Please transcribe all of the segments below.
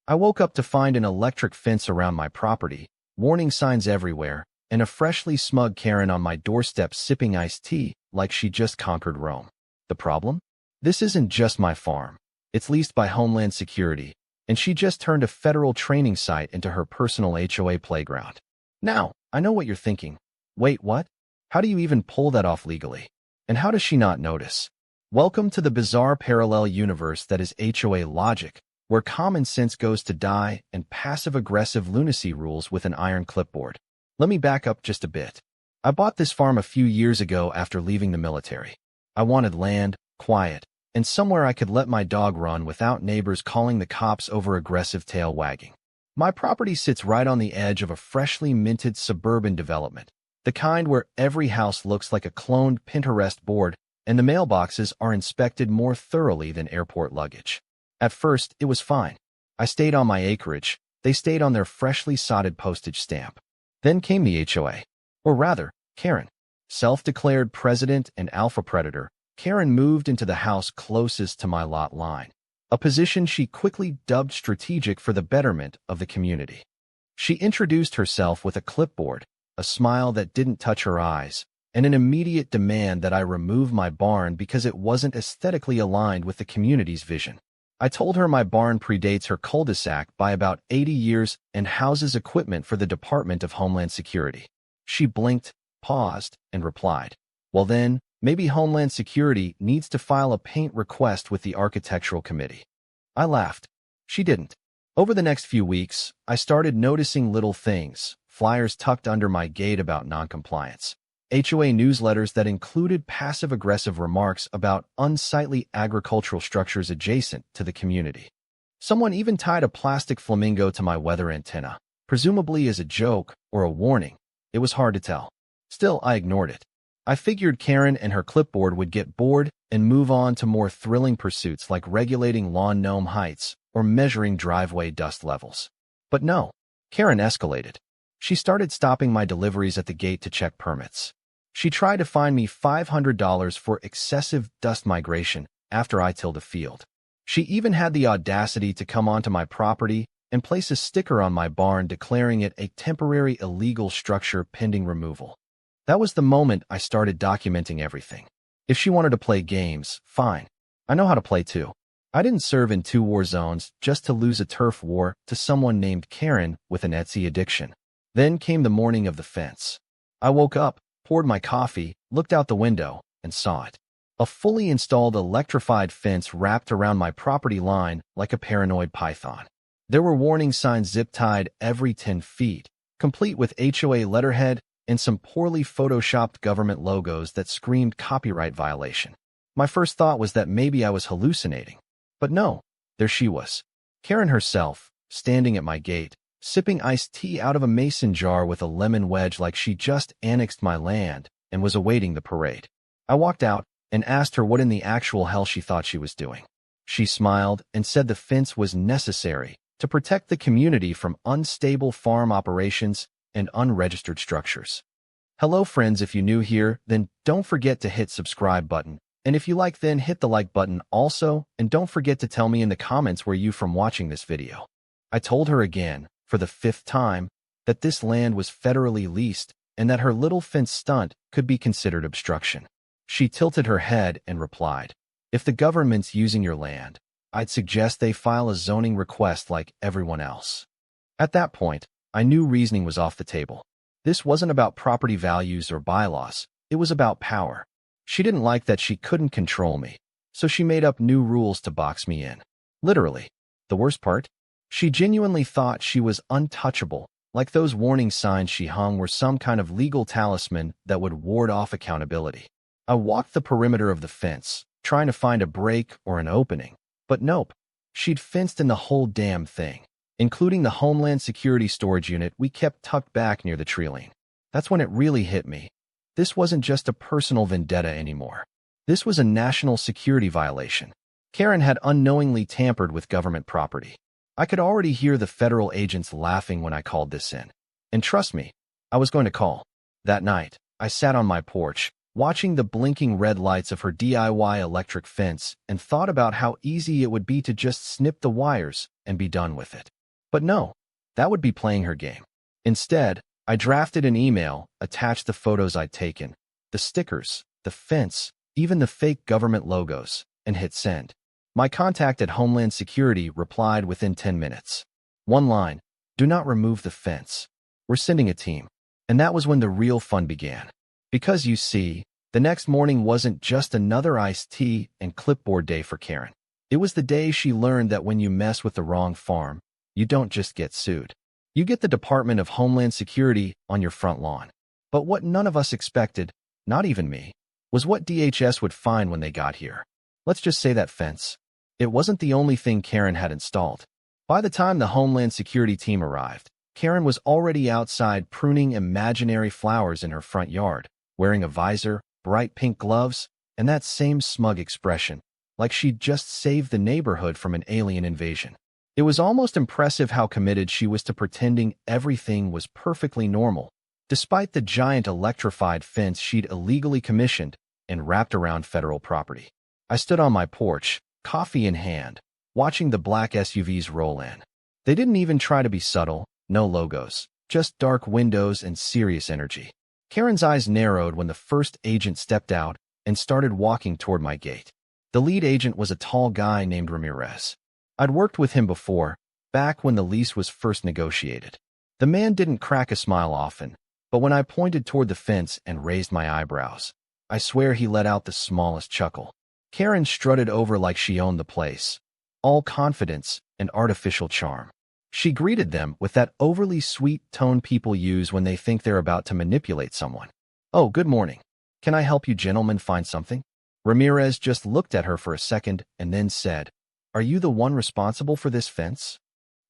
I woke up to find an electric fence around my property, warning signs everywhere, and a freshly smug Karen on my doorstep sipping iced tea like she just conquered Rome. The problem? This isn't just my farm. It's leased by Homeland Security, and she just turned a federal training site into her personal HOA playground. Now, I know what you're thinking. Wait, what? How do you even pull that off legally? And how does she not notice? Welcome to the bizarre parallel universe that is HOA logic, where common sense goes to die and passive-aggressive lunacy rules with an iron clipboard. Let me back up just a bit. I bought this farm a few years ago after leaving the military. I wanted land, quiet, and somewhere I could let my dog run without neighbors calling the cops over aggressive tail wagging. My property sits right on the edge of a freshly minted suburban development, the kind where every house looks like a cloned Pinterest board and the mailboxes are inspected more thoroughly than airport luggage. At first, it was fine. I stayed on my acreage. They stayed on their freshly sodded postage stamp. Then came the HOA. Or rather, Karen. Self-declared president and alpha predator, Karen moved into the house closest to my lot line, a position she quickly dubbed strategic for the betterment of the community. She introduced herself with a clipboard, a smile that didn't touch her eyes, and an immediate demand that I remove my barn because it wasn't aesthetically aligned with the community's vision. I told her my barn predates her cul-de-sac by about 80 years and houses equipment for the Department of Homeland Security. She blinked, paused, and replied, "Well then, maybe Homeland Security needs to file a paint request with the Architectural Committee." I laughed. She didn't. Over the next few weeks, I started noticing little things, flyers tucked under my gate about noncompliance, HOA newsletters that included passive-aggressive remarks about unsightly agricultural structures adjacent to the community. Someone even tied a plastic flamingo to my weather antenna, presumably as a joke or a warning. It was hard to tell. Still, I ignored it. I figured Karen and her clipboard would get bored and move on to more thrilling pursuits like regulating lawn gnome heights or measuring driveway dust levels. But no, Karen escalated. She started stopping my deliveries at the gate to check permits. She tried to fine me $500 for excessive dust migration after I tilled a field. She even had the audacity to come onto my property and place a sticker on my barn declaring it a temporary illegal structure pending removal. That was the moment I started documenting everything. If she wanted to play games, fine. I know how to play too. I didn't serve in 2 war zones just to lose a turf war to someone named Karen with an Etsy addiction. Then came the morning of the fence. I woke up, poured my coffee, looked out the window, and saw it. A fully installed electrified fence wrapped around my property line like a paranoid python. There were warning signs zip-tied every 10 feet, complete with HOA letterhead and some poorly photoshopped government logos that screamed copyright violation. My first thought was that maybe I was hallucinating. But no, there she was. Karen herself, standing at my gate, sipping iced tea out of a mason jar with a lemon wedge like she just annexed my land and was awaiting the parade. I walked out and asked her what in the actual hell she thought she was doing. She smiled and said the fence was necessary to protect the community from unstable farm operations and unregistered structures. Hello friends, if you're new here, then don't forget to hit subscribe button. And if you like, then hit the like button also, and don't forget to tell me in the comments where you from watching this video. I told her again, for the 5th time, that this land was federally leased and that her little fence stunt could be considered obstruction. She tilted her head and replied, "If the government's using your land, I'd suggest they file a zoning request like everyone else." At that point, I knew reasoning was off the table. This wasn't about property values or bylaws. It was about power. She didn't like that she couldn't control me, so she made up new rules to box me in. Literally. The worst part? She genuinely thought she was untouchable, like those warning signs she hung were some kind of legal talisman that would ward off accountability. I walked the perimeter of the fence, trying to find a break or an opening. But nope, she'd fenced in the whole damn thing, including the Homeland Security storage unit we kept tucked back near the treeline. That's when it really hit me. This wasn't just a personal vendetta anymore. This was a national security violation. Karen had unknowingly tampered with government property. I could already hear the federal agents laughing when I called this in. And trust me, I was going to call. That night, I sat on my porch, watching the blinking red lights of her DIY electric fence, and thought about how easy it would be to just snip the wires and be done with it. But no, that would be playing her game. Instead, I drafted an email, attached the photos I'd taken, the stickers, the fence, even the fake government logos, and hit send. My contact at Homeland Security replied within 10 minutes. One line, "Do not remove the fence. We're sending a team." And that was when the real fun began. Because you see, the next morning wasn't just another iced tea and clipboard day for Karen. It was the day she learned that when you mess with the wrong farm, you don't just get sued. You get the Department of Homeland Security on your front lawn. But what none of us expected, not even me, was what DHS would find when they got here. Let's just say that fence. It wasn't the only thing Karen had installed. By the time the Homeland Security team arrived, Karen was already outside pruning imaginary flowers in her front yard, wearing a visor, bright pink gloves, and that same smug expression, like she'd just saved the neighborhood from an alien invasion. It was almost impressive how committed she was to pretending everything was perfectly normal, despite the giant electrified fence she'd illegally commissioned and wrapped around federal property. I stood on my porch, coffee in hand, watching the black SUVs roll in. They didn't even try to be subtle, no logos, just dark windows and serious energy. Karen's eyes narrowed when the first agent stepped out and started walking toward my gate. The lead agent was a tall guy named Ramirez. I'd worked with him before, back when the lease was first negotiated. The man didn't crack a smile often, but when I pointed toward the fence and raised my eyebrows, I swear he let out the smallest chuckle. Karen strutted over like she owned the place, all confidence and artificial charm. She greeted them with that overly sweet tone people use when they think they're about to manipulate someone. "Oh, good morning. Can I help you gentlemen find something?" Ramirez just looked at her for a second and then said, "Are you the one responsible for this fence?"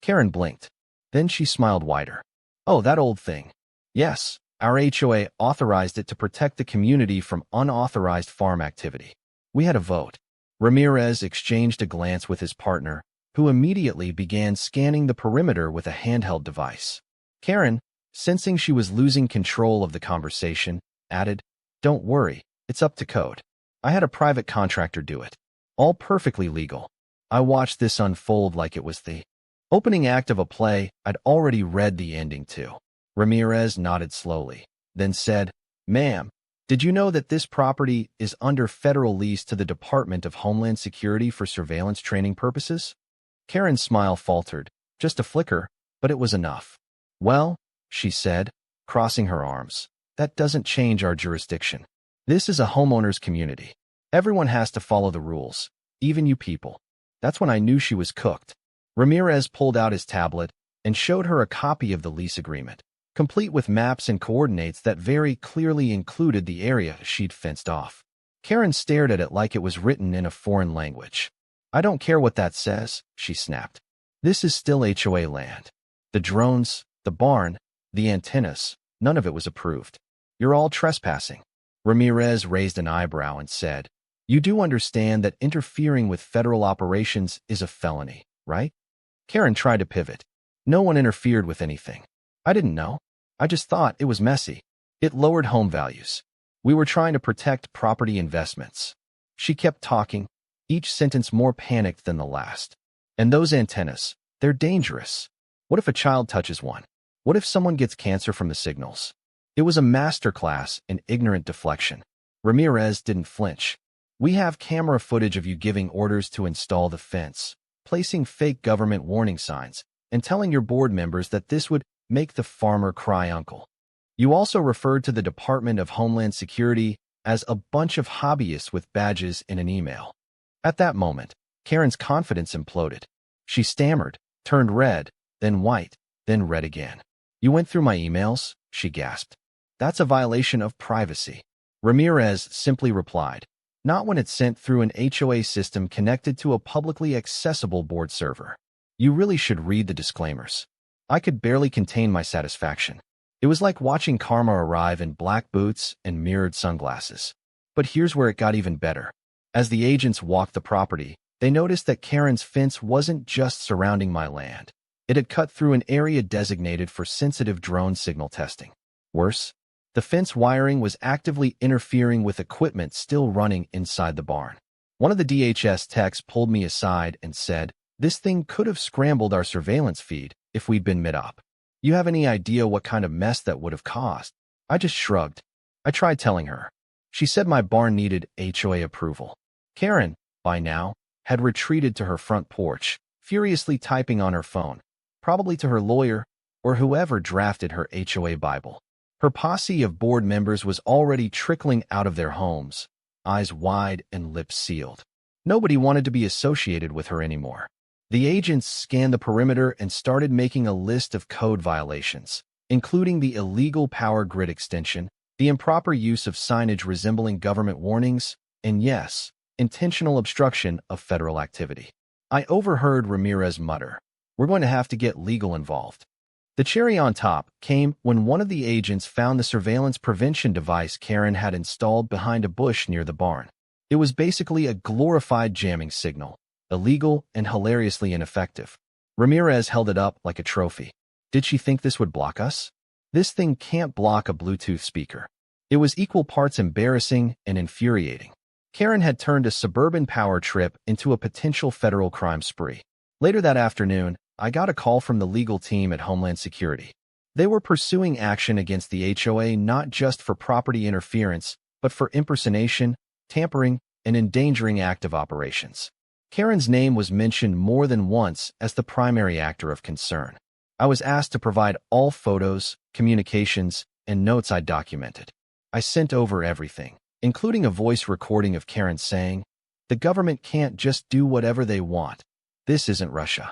Karen blinked. Then she smiled wider. "Oh, that old thing. Yes, our HOA authorized it to protect the community from unauthorized farm activity. We had a vote." Ramirez exchanged a glance with his partner, who immediately began scanning the perimeter with a handheld device. Karen, sensing she was losing control of the conversation, added, "Don't worry, it's up to code. I had a private contractor do it. All perfectly legal." I watched this unfold like it was the opening act of a play I'd already read the ending to. Ramirez nodded slowly, then said, "Ma'am, did you know that this property is under federal lease to the Department of Homeland Security for surveillance training purposes?" Karen's smile faltered, just a flicker, but it was enough. "Well," she said, crossing her arms, "that doesn't change our jurisdiction. This is a homeowner's community. Everyone has to follow the rules, even you people." That's when I knew she was cooked. Ramirez pulled out his tablet and showed her a copy of the lease agreement, complete with maps and coordinates that very clearly included the area she'd fenced off. Karen stared at it like it was written in a foreign language. "I don't care what that says," she snapped. "This is still HOA land. The drones, the barn, the antennas, none of it was approved. You're all trespassing." Ramirez raised an eyebrow and said, "You do understand that interfering with federal operations is a felony, right?" Karen tried to pivot. "No one interfered with anything. I didn't know. I just thought it was messy. It lowered home values. We were trying to protect property investments." She kept talking, each sentence more panicked than the last. "And those antennas, they're dangerous. What if a child touches one? What if someone gets cancer from the signals?" It was a masterclass in ignorant deflection. Ramirez didn't flinch. "We have camera footage of you giving orders to install the fence, placing fake government warning signs, and telling your board members that this would make the farmer cry uncle. You also referred to the Department of Homeland Security as a bunch of hobbyists with badges in an email." At that moment, Karen's confidence imploded. She stammered, turned red, then white, then red again. "You went through my emails?" she gasped. "That's a violation of privacy." Ramirez simply replied, "Not when it's sent through an HOA system connected to a publicly accessible board server. You really should read the disclaimers." I could barely contain my satisfaction. It was like watching karma arrive in black boots and mirrored sunglasses. But here's where it got even better. As the agents walked the property, they noticed that Karen's fence wasn't just surrounding my land. It had cut through an area designated for sensitive drone signal testing. Worse, the fence wiring was actively interfering with equipment still running inside the barn. One of the DHS techs pulled me aside and said, "This thing could have scrambled our surveillance feed if we'd been mid-op. You have any idea what kind of mess that would have caused? I just shrugged. I tried telling her. She said my barn needed HOA approval. Karen, by now, had retreated to her front porch, furiously typing on her phone, probably to her lawyer or whoever drafted her HOA Bible. Her posse of board members was already trickling out of their homes, eyes wide and lips sealed. Nobody wanted to be associated with her anymore. The agents scanned the perimeter and started making a list of code violations, including the illegal power grid extension, the improper use of signage resembling government warnings, and yes, intentional obstruction of federal activity. I overheard Ramirez mutter, "We're going to have to get legal involved." The cherry on top came when one of the agents found the surveillance prevention device Karen had installed behind a bush near the barn. It was basically a glorified jamming signal, illegal and hilariously ineffective. Ramirez held it up like a trophy. Did she think this would block us? This thing can't block a Bluetooth speaker. It was equal parts embarrassing and infuriating. Karen had turned a suburban power trip into a potential federal crime spree. Later that afternoon, I got a call from the legal team at Homeland Security. They were pursuing action against the HOA not just for property interference, but for impersonation, tampering, and endangering active operations. Karen's name was mentioned more than once as the primary actor of concern. I was asked to provide all photos, communications, and notes I documented. I sent over everything, including a voice recording of Karen saying, "The government can't just do whatever they want. This isn't Russia."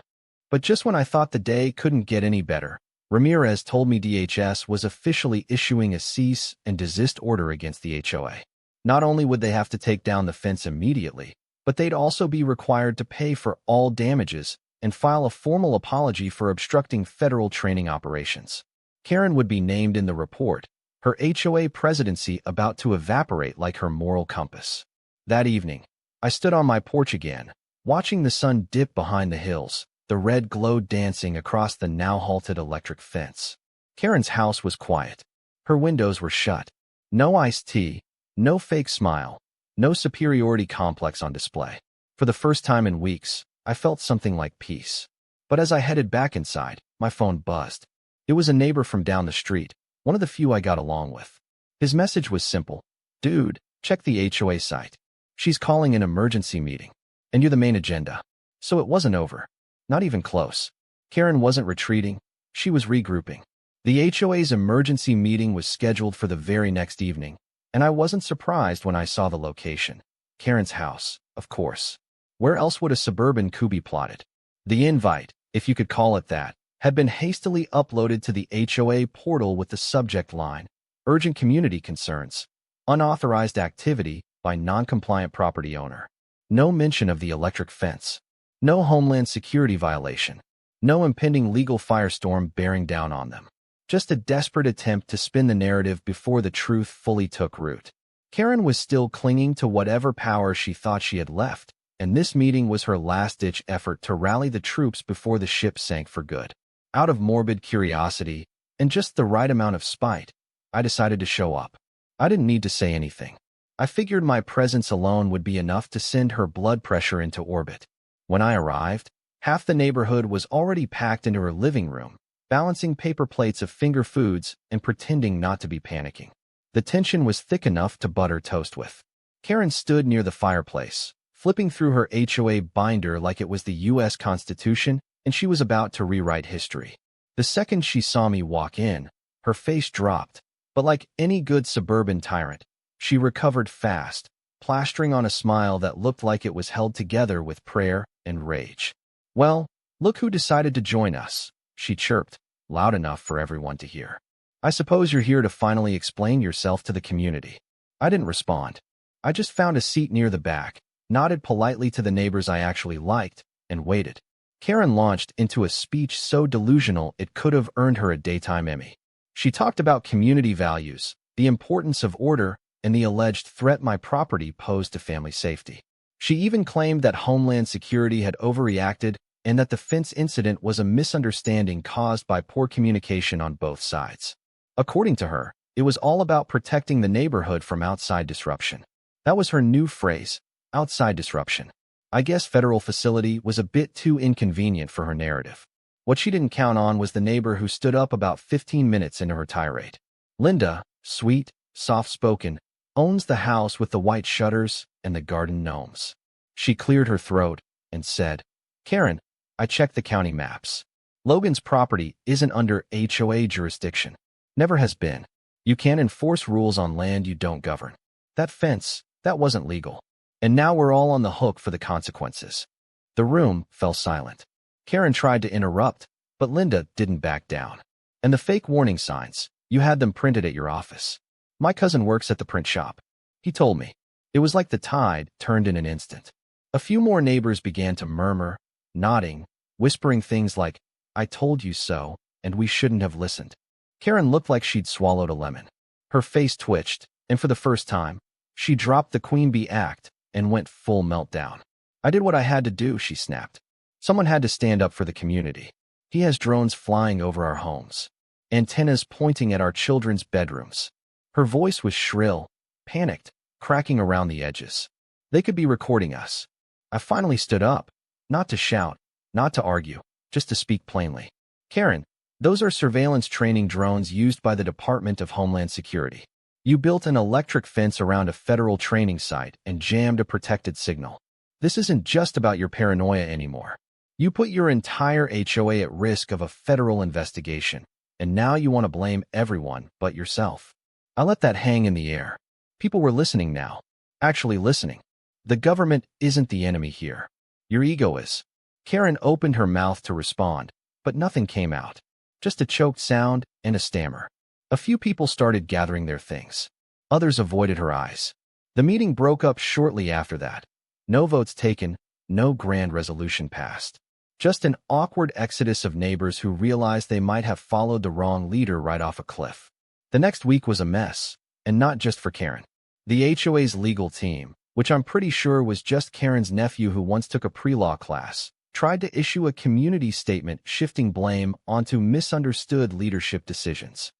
But just when I thought the day couldn't get any better, Ramirez told me DHS was officially issuing a cease and desist order against the HOA. Not only would they have to take down the fence immediately, but they'd also be required to pay for all damages and file a formal apology for obstructing federal training operations. Karen would be named in the report, her HOA presidency about to evaporate like her moral compass. That evening, I stood on my porch again, watching the sun dip behind the hills, the red glow dancing across the now-halted electric fence. Karen's house was quiet. Her windows were shut. No iced tea, no fake smile, no superiority complex on display. For the first time in weeks, I felt something like peace. But as I headed back inside, my phone buzzed. It was a neighbor from down the street, one of the few I got along with. His message was simple. "Dude, check the HOA site. She's calling an emergency meeting. And you're the main agenda." So it wasn't over. Not even close. Karen wasn't retreating. She was regrouping. The HOA's emergency meeting was scheduled for the very next evening, and I wasn't surprised when I saw the location. Karen's house, of course. Where else would a suburban coup be plotted? The invite, if you could call it that, had been hastily uploaded to the HOA portal with the subject line, "Urgent Community Concerns. Unauthorized Activity by Non-Compliant Property Owner." No mention of the electric fence. No Homeland Security violation. No impending legal firestorm bearing down on them. Just a desperate attempt to spin the narrative before the truth fully took root. Karen was still clinging to whatever power she thought she had left, and this meeting was her last-ditch effort to rally the troops before the ship sank for good. Out of morbid curiosity, and just the right amount of spite, I decided to show up. I didn't need to say anything. I figured my presence alone would be enough to send her blood pressure into orbit. When I arrived, half the neighborhood was already packed into her living room, balancing paper plates of finger foods and pretending not to be panicking. The tension was thick enough to butter toast with. Karen stood near the fireplace, flipping through her HOA binder like it was the U.S. Constitution, and she was about to rewrite history. The second she saw me walk in, her face dropped, but like any good suburban tyrant, she recovered fast, plastering on a smile that looked like it was held together with prayer and rage. "Well, look who decided to join us," she chirped, loud enough for everyone to hear. "I suppose you're here to finally explain yourself to the community." I didn't respond. I just found a seat near the back, nodded politely to the neighbors I actually liked, and waited. Karen launched into a speech so delusional it could have earned her a daytime Emmy. She talked about community values, the importance of order, and the alleged threat my property posed to family safety. She even claimed that Homeland Security had overreacted and that the fence incident was a misunderstanding caused by poor communication on both sides. According to her, it was all about protecting the neighborhood from outside disruption. That was her new phrase, outside disruption. I guess federal facility was a bit too inconvenient for her narrative. What she didn't count on was the neighbor who stood up about 15 minutes into her tirade. Linda, sweet, soft-spoken, owns the house with the white shutters and the garden gnomes. She cleared her throat and said, Karen, I checked the county maps. Logan's property isn't under HOA jurisdiction. Never has been. You can't enforce rules on land you don't govern. That fence, that wasn't legal. And now we're all on the hook for the consequences. The room fell silent. Karen tried to interrupt, but Linda didn't back down. And the fake warning signs, you had them printed at your office. My cousin works at the print shop. He told me. It was like the tide turned in an instant. A few more neighbors began to murmur, nodding, whispering things like, I told you so, and we shouldn't have listened. Karen looked like she'd swallowed a lemon. Her face twitched, and for the first time, she dropped the queen bee act and went full meltdown. I did what I had to do, she snapped. Someone had to stand up for the community. He has drones flying over our homes, antennas pointing at our children's bedrooms. Her voice was shrill, panicked, cracking around the edges. They could be recording us. I finally stood up, not to shout, not to argue, just to speak plainly. Karen, those are surveillance training drones used by the Department of Homeland Security. You built an electric fence around a federal training site and jammed a protected signal. This isn't just about your paranoia anymore. You put your entire HOA at risk of a federal investigation, and now you want to blame everyone but yourself. I let that hang in the air. People were listening now. Actually listening. The government isn't the enemy here. Your ego is. Karen opened her mouth to respond, but nothing came out. Just a choked sound and a stammer. A few people started gathering their things. Others avoided her eyes. The meeting broke up shortly after that. No votes taken, no grand resolution passed. Just an awkward exodus of neighbors who realized they might have followed the wrong leader right off a cliff. The next week was a mess, and not just for Karen. The HOA's legal team, which I'm pretty sure was just Karen's nephew who once took a pre-law class, tried to issue a community statement shifting blame onto misunderstood leadership decisions.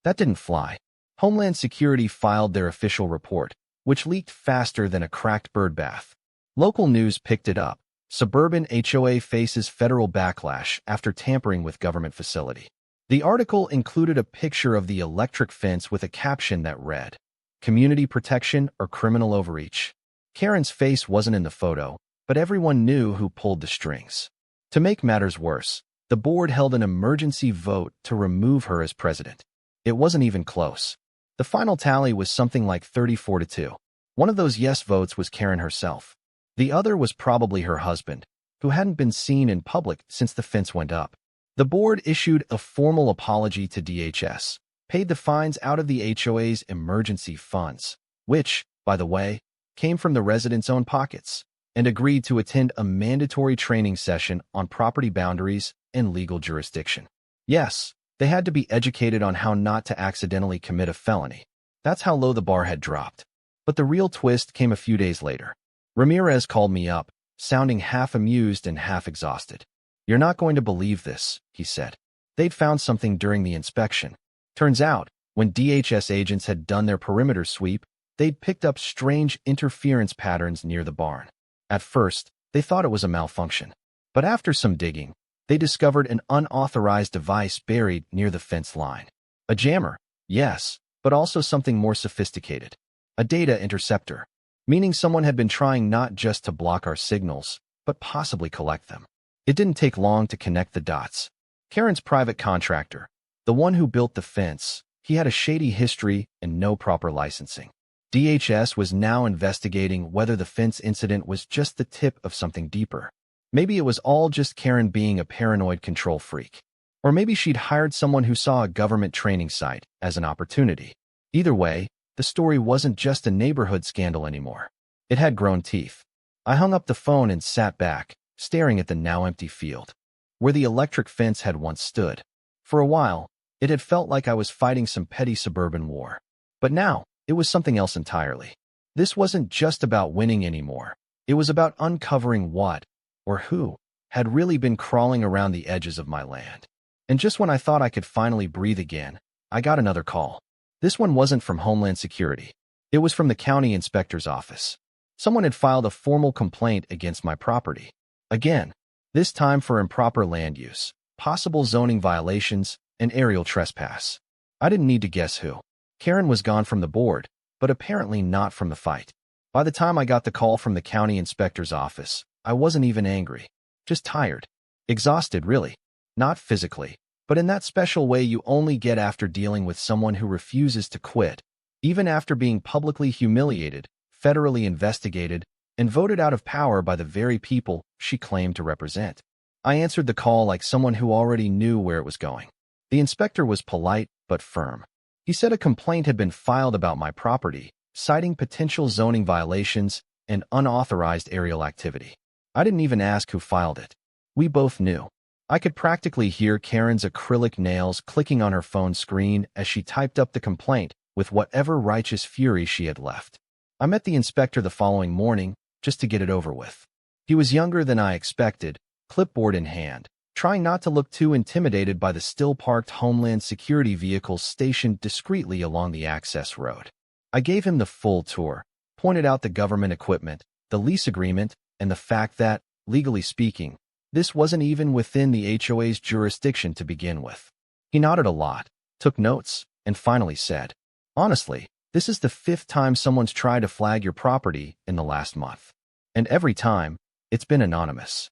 That didn't fly. Homeland Security filed their official report, which leaked faster than a cracked birdbath. Local news picked it up. Suburban HOA faces federal backlash after tampering with government facility. The article included a picture of the electric fence with a caption that read, Community protection or criminal overreach. Karen's face wasn't in the photo, but everyone knew who pulled the strings. To make matters worse, the board held an emergency vote to remove her as president. It wasn't even close. The final tally was something like 34-2. One of those yes votes was Karen herself. The other was probably her husband, who hadn't been seen in public since the fence went up. The board issued a formal apology to DHS, paid the fines out of the HOA's emergency funds, which, by the way, came from the residents' own pockets, and agreed to attend a mandatory training session on property boundaries and legal jurisdiction. Yes, they had to be educated on how not to accidentally commit a felony. That's how low the bar had dropped. But the real twist came a few days later. Ramirez called me up, sounding half amused and half exhausted. You're not going to believe this, he said. They'd found something during the inspection. Turns out, when DHS agents had done their perimeter sweep, they'd picked up strange interference patterns near the barn. At first, they thought it was a malfunction. But after some digging, they discovered an unauthorized device buried near the fence line. A jammer, yes, but also something more sophisticated. A data interceptor. Meaning someone had been trying not just to block our signals, but possibly collect them. It didn't take long to connect the dots. Karen's private contractor, the one who built the fence, he had a shady history and no proper licensing. DHS was now investigating whether the fence incident was just the tip of something deeper. Maybe it was all just Karen being a paranoid control freak. Or maybe she'd hired someone who saw a government training site as an opportunity. Either way, the story wasn't just a neighborhood scandal anymore. It had grown teeth. I hung up the phone and sat back, staring at the now empty field, where the electric fence had once stood. For a while, it had felt like I was fighting some petty suburban war. But now, it was something else entirely. This wasn't just about winning anymore. It was about uncovering what, or who, had really been crawling around the edges of my land. And just when I thought I could finally breathe again, I got another call. This one wasn't from Homeland Security. It was from the county inspector's office. Someone had filed a formal complaint against my property. Again, this time for improper land use. possible zoning violations, and aerial trespass. I didn't need to guess who. Karen was gone from the board, but apparently not from the fight. By the time I got the call from the county inspector's office, I wasn't even angry. Just tired. Exhausted, really. Not physically, but in that special way you only get after dealing with someone who refuses to quit, even after being publicly humiliated, federally investigated, and voted out of power by the very people she claimed to represent. I answered the call like someone who already knew where it was going. The inspector was polite but firm. He said a complaint had been filed about my property, citing potential zoning violations and unauthorized aerial activity. I didn't even ask who filed it. We both knew. I could practically hear Karen's acrylic nails clicking on her phone screen as she typed up the complaint with whatever righteous fury she had left. I met the inspector the following morning just to get it over with. He was younger than I expected, clipboard in hand, trying not to look too intimidated by the still-parked Homeland Security vehicles stationed discreetly along the access road. I gave him the full tour, pointed out the government equipment, the lease agreement, and the fact that, legally speaking, this wasn't even within the HOA's jurisdiction to begin with. He nodded a lot, took notes, and finally said, "Honestly, this is the 5th time someone's tried to flag your property in the last month. And every time, it's been anonymous."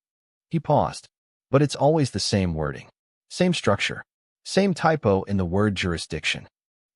He paused. "But it's always the same wording. Same structure. Same typo in the word jurisdiction."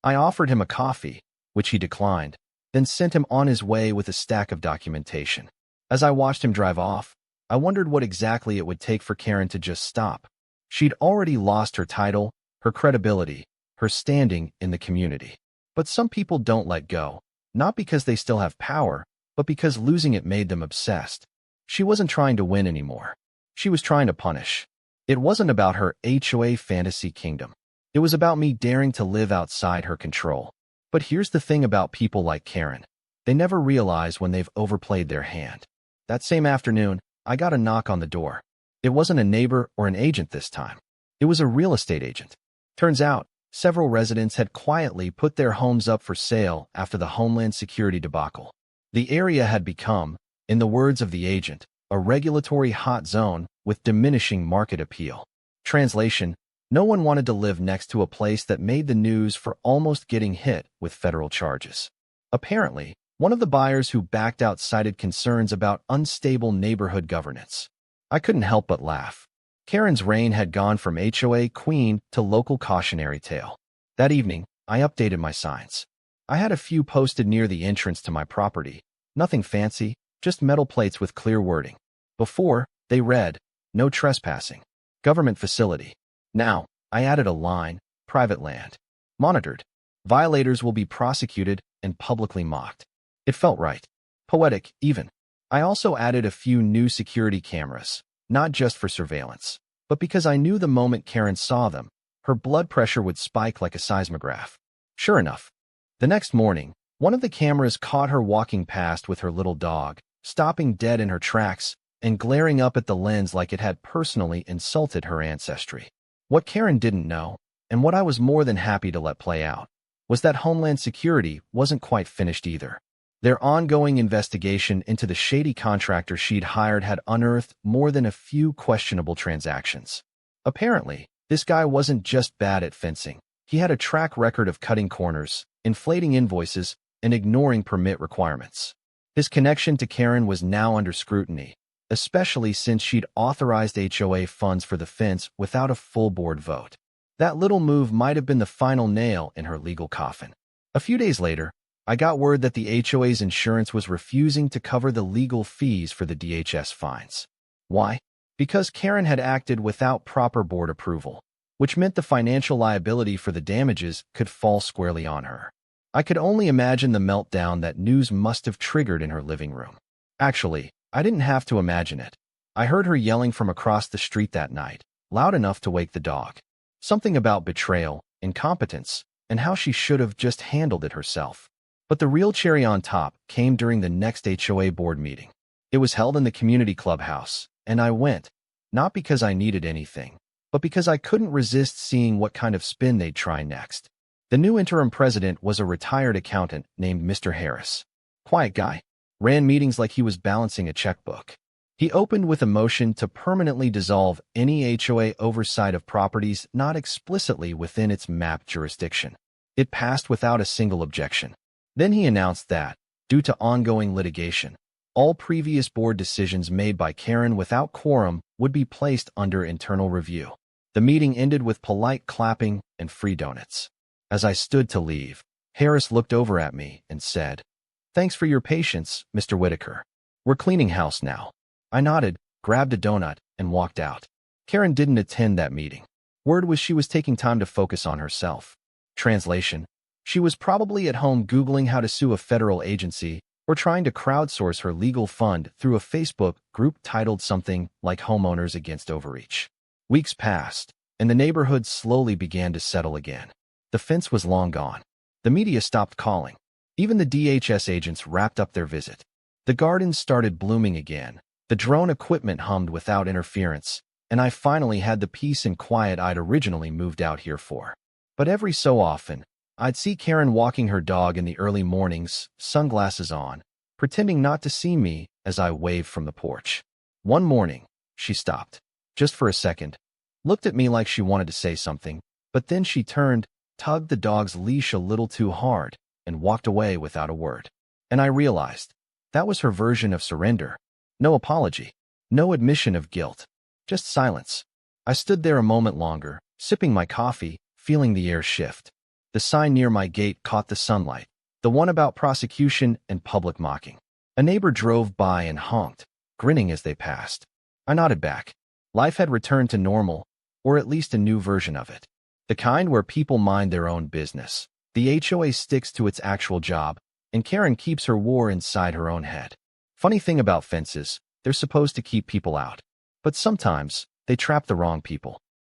I offered him a coffee, which he declined, then sent him on his way with a stack of documentation. As I watched him drive off, I wondered what exactly it would take for Karen to just stop. She'd already lost her title, her credibility, her standing in the community. But some people don't let go, not because they still have power, but because losing it made them obsessed. She wasn't trying to win anymore. She was trying to punish. It wasn't about her HOA fantasy kingdom. It was about me daring to live outside her control. But here's the thing about people like Karen. They never realize when they've overplayed their hand. That same afternoon, I got a knock on the door. It wasn't a neighbor or an agent this time. It was a real estate agent. Turns out, several residents had quietly put their homes up for sale after the Homeland Security debacle. The area had become, in the words of the agent, a regulatory hot zone with diminishing market appeal. Translation: no one wanted to live next to a place that made the news for almost getting hit with federal charges. Apparently, one of the buyers who backed out cited concerns about unstable neighborhood governance. I couldn't help but laugh. Karen's reign had gone from HOA queen to local cautionary tale. That evening, I updated my signs. I had a few posted near the entrance to my property. Nothing fancy, just metal plates with clear wording. Before, they read, "No trespassing. Government facility." Now, I added a line, "Private land. Monitored. Violators will be prosecuted and publicly mocked." It felt right. Poetic, even. I also added a few new security cameras, not just for surveillance, but because I knew the moment Karen saw them, her blood pressure would spike like a seismograph. Sure enough, the next morning, one of the cameras caught her walking past with her little dog, stopping dead in her tracks and glaring up at the lens like it had personally insulted her ancestry. What Karen didn't know, and what I was more than happy to let play out, was that Homeland Security wasn't quite finished either. Their ongoing investigation into the shady contractor she'd hired had unearthed more than a few questionable transactions. Apparently, this guy wasn't just bad at fencing. He had a track record of cutting corners, inflating invoices, and ignoring permit requirements. His connection to Karen was now under scrutiny, especially since she'd authorized HOA funds for the fence without a full board vote. That little move might have been the final nail in her legal coffin. A few days later, I got word that the HOA's insurance was refusing to cover the legal fees for the DHS fines. Why? Because Karen had acted without proper board approval, which meant the financial liability for the damages could fall squarely on her. I could only imagine the meltdown that news must have triggered in her living room. Actually, I didn't have to imagine it. I heard her yelling from across the street that night, loud enough to wake the dog. Something about betrayal, incompetence, and how she should have just handled it herself. But the real cherry on top came during the next HOA board meeting. It was held in the community clubhouse, and I went, not because I needed anything, but because I couldn't resist seeing what kind of spin they'd try next. The new interim president was a retired accountant named Mr. Harris. Quiet guy. Ran meetings like he was balancing a checkbook. He opened with a motion to permanently dissolve any HOA oversight of properties not explicitly within its map jurisdiction. It passed without a single objection. Then he announced that, due to ongoing litigation, all previous board decisions made by Karen without quorum would be placed under internal review. The meeting ended with polite clapping and free donuts. As I stood to leave, Harris looked over at me and said, "Thanks for your patience, Mr. Whitaker. We're cleaning house now." I nodded, grabbed a donut, and walked out. Karen didn't attend that meeting. Word was she was taking time to focus on herself. Translation: she was probably at home Googling how to sue a federal agency or trying to crowdsource her legal fund through a Facebook group titled something like Homeowners Against Overreach. Weeks passed, and the neighborhood slowly began to settle again. The fence was long gone. The media stopped calling. Even the DHS agents wrapped up their visit. The gardens started blooming again. The drone equipment hummed without interference, and I finally had the peace and quiet I'd originally moved out here for. But every so often, I'd see Karen walking her dog in the early mornings, sunglasses on, pretending not to see me as I waved from the porch. One morning, she stopped, just for a second, looked at me like she wanted to say something, but then she turned, tugged the dog's leash a little too hard, and walked away without a word. And I realized, that was her version of surrender. No apology, no admission of guilt, just silence. I stood there a moment longer, sipping my coffee, feeling the air shift. The sign near my gate caught the sunlight, the one about prosecution and public mocking. A neighbor drove by and honked, grinning as they passed. I nodded back. Life had returned to normal, or at least a new version of it. The kind where people mind their own business. The HOA sticks to its actual job, and Karen keeps her war inside her own head. Funny thing about fences, they're supposed to keep people out. But sometimes, they trap the wrong people.